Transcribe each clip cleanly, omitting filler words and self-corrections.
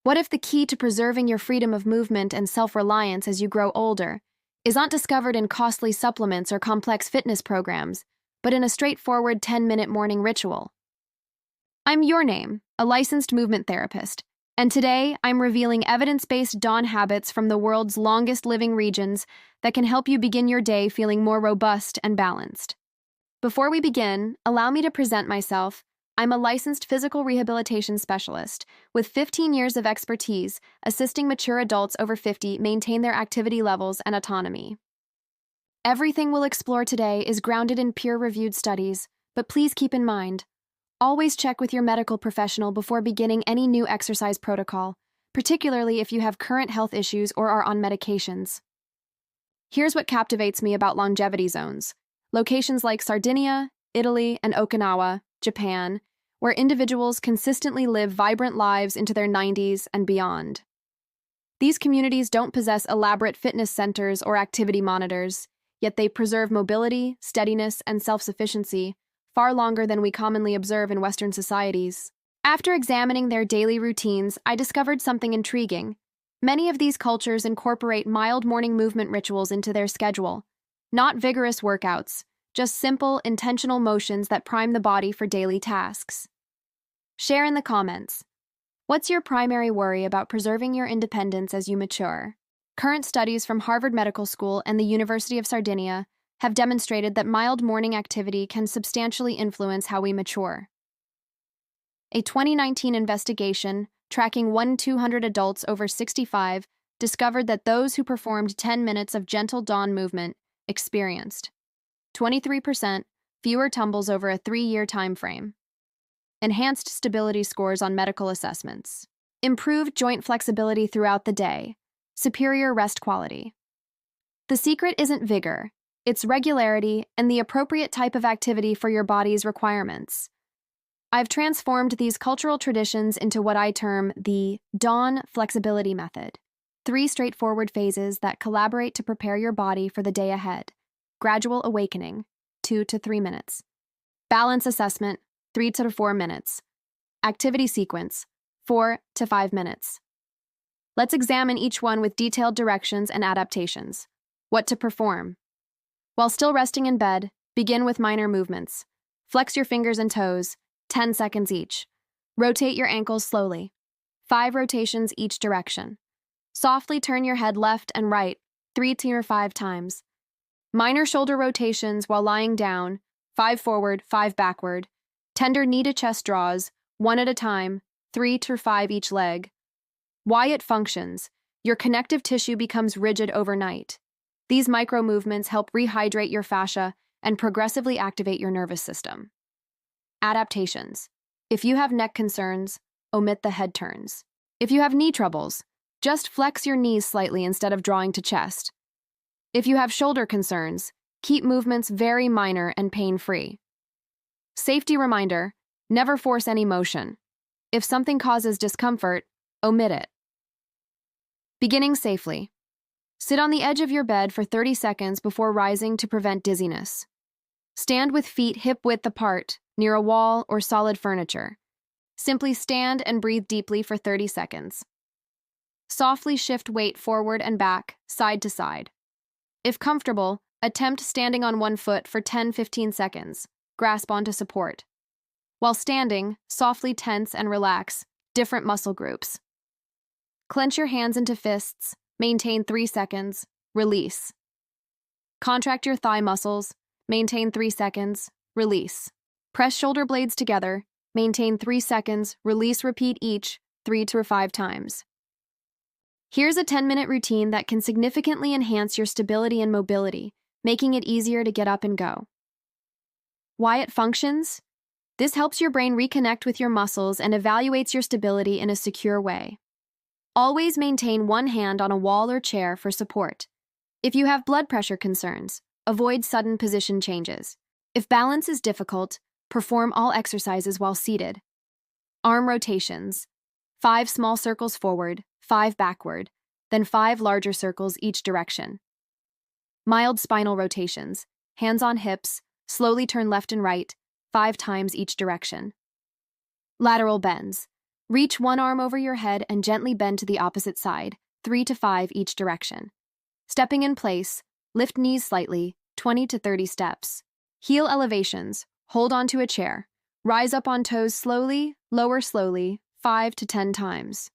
What if the key to preserving your freedom of movement and self-reliance as you grow older is not discovered in costly supplements or complex fitness programs, but in a straightforward 10-minute morning ritual? I'm Your Name, a licensed movement therapist, and today I'm revealing evidence-based dawn habits from the world's longest living regions that can help you begin your day feeling more robust and balanced. Before we begin, allow me to present myself. I'm a licensed physical rehabilitation specialist with 15 years of expertise assisting mature adults over 50 maintain their activity levels and autonomy. Everything we'll explore today is grounded in peer-reviewed studies, but please keep in mind, always check with your medical professional before beginning any new exercise protocol, particularly if you have current health issues or are on medications. Here's what captivates me about longevity zones. Locations like Sardinia, Italy, and Okinawa, Japan, where individuals consistently live vibrant lives into their 90s and beyond. These communities don't possess elaborate fitness centers or activity monitors, yet they preserve mobility, steadiness, and self-sufficiency far longer than we commonly observe in Western societies. After examining their daily routines, I discovered something intriguing. Many of these cultures incorporate mild morning movement rituals into their schedule, not vigorous workouts, just simple, intentional motions that prime the body for daily tasks. Share in the comments. What's your primary worry about preserving your independence as you mature? Current studies from Harvard Medical School and the University of Sardinia have demonstrated that mild morning activity can substantially influence how we mature. A 2019 investigation tracking 1,200 adults over 65 discovered that those who performed 10 minutes of gentle dawn movement experienced 23% fewer tumbles over a 3-year time frame, enhanced stability scores on medical assessments, improved joint flexibility throughout the day, superior rest quality. The secret isn't vigor, it's regularity and the appropriate type of activity for your body's requirements. I've transformed these cultural traditions into what I term the dawn flexibility method. 3 straightforward phases that collaborate to prepare your body for the day ahead. Gradual awakening, 2 to 3 minutes. Balance assessment, 3 to 4 minutes. Activity sequence, 4 to 5 minutes. Let's examine each one with detailed directions and adaptations. What to perform. While still resting in bed, begin with minor movements. Flex your fingers and toes, 10 seconds each. Rotate your ankles slowly, 5 rotations each direction. Softly turn your head left and right, 3 to 5 times. Minor shoulder rotations while lying down, 5 forward, 5 backward. Tender knee to chest draws, 1 at a time, 3 to 5 each leg. Why it functions. Your connective tissue becomes rigid overnight. These micro movements help rehydrate your fascia and progressively activate your nervous system. Adaptations. If you have neck concerns, omit the head turns. If you have knee troubles, just flex your knees slightly instead of drawing to chest. If you have shoulder concerns, keep movements very minor and pain-free. Safety reminder, never force any motion. If something causes discomfort, omit it. Beginning safely. Sit on the edge of your bed for 30 seconds before rising to prevent dizziness. Stand with feet hip-width apart, near a wall or solid furniture. Simply stand and breathe deeply for 30 seconds. Softly shift weight forward and back, side to side. If comfortable, attempt standing on one foot for 10-15 seconds. Grasp onto support. While standing, softly tense and relax different muscle groups. Clench your hands into fists, maintain 3 seconds, release. Contract your thigh muscles, maintain 3 seconds, release. Press shoulder blades together, maintain 3 seconds, release, repeat each 3 to 5 times. Here's a 10-minute routine that can significantly enhance your stability and mobility, making it easier to get up and go. Why it functions? This helps your brain reconnect with your muscles and evaluates your stability in a secure way. Always maintain one hand on a wall or chair for support. If you have blood pressure concerns, avoid sudden position changes. If balance is difficult, perform all exercises while seated. Arm rotations. 5 small circles forward, 5 backward, then 5 larger circles each direction. Mild spinal rotations. Hands on hips, slowly turn left and right, 5 times each direction. Lateral bends. Reach one arm over your head and gently bend to the opposite side, 3 to 5 each direction. Stepping in place, lift knees slightly, 20 to 30 steps. Heel elevations, hold onto a chair. Rise up on toes slowly, lower slowly, 5 to 10 times.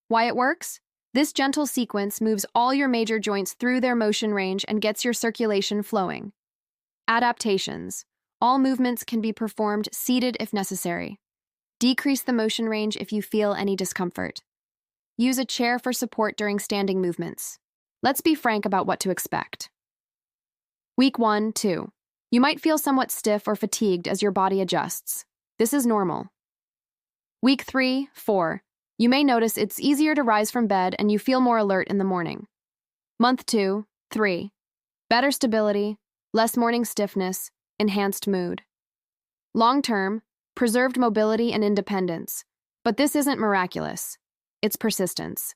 Why it works? This gentle sequence moves all your major joints through their motion range and gets your circulation flowing. Adaptations. All movements can be performed seated if necessary. Decrease the motion range if you feel any discomfort. Use a chair for support during standing movements. Let's be frank about what to expect. Week 1, 2. You might feel somewhat stiff or fatigued as your body adjusts. This is normal. Week 3, 4. You may notice it's easier to rise from bed and you feel more alert in the morning. Month 2, 3. Better stability, less morning stiffness, enhanced mood. Long-term, preserved mobility and independence. But this isn't miraculous. It's persistence.